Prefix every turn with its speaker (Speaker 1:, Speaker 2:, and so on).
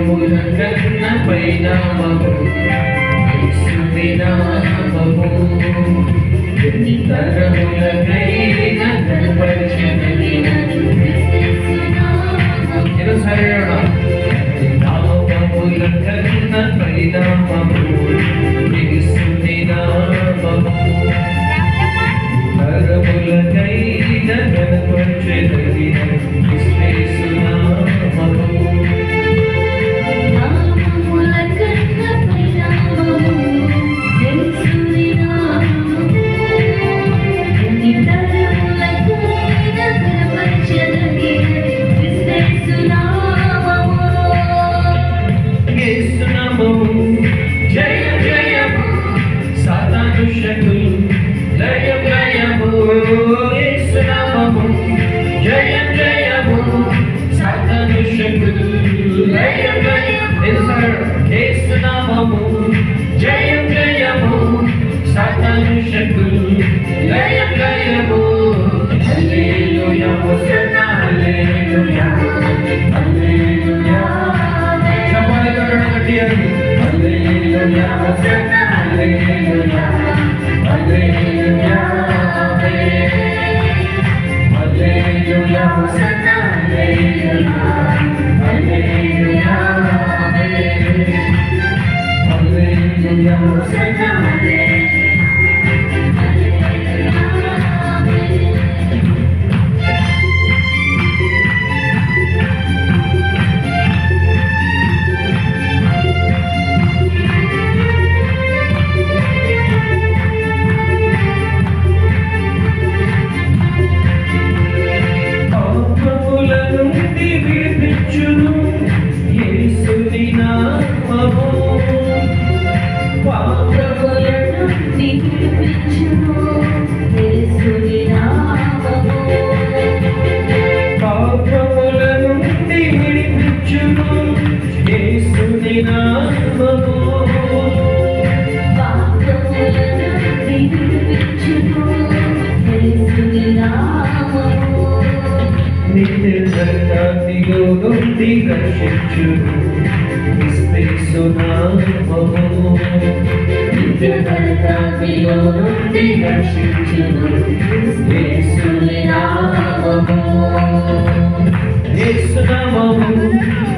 Speaker 1: తరముల కన్న పరిణామము యేసుని నామము ఎన్ని తరములకైనా కనపరచని నామముల కన్న పరిణామము యేసుని నామము తరములకైనా కనపరచని జయం జయము సాతాను శక్తులు లయం లయము హల్లెలూయా హోసన్నా హల్లెలూయా హల్లెలూయా చప్పట్లు కొట్టండి గట్టిగా హల్లెలూయా హోసన్నా హల్లెలూయా హల్లెలూయా హల్లెలూయా హోసన్నా హల్లెలూయా హల్లెలూయా యేసు నామము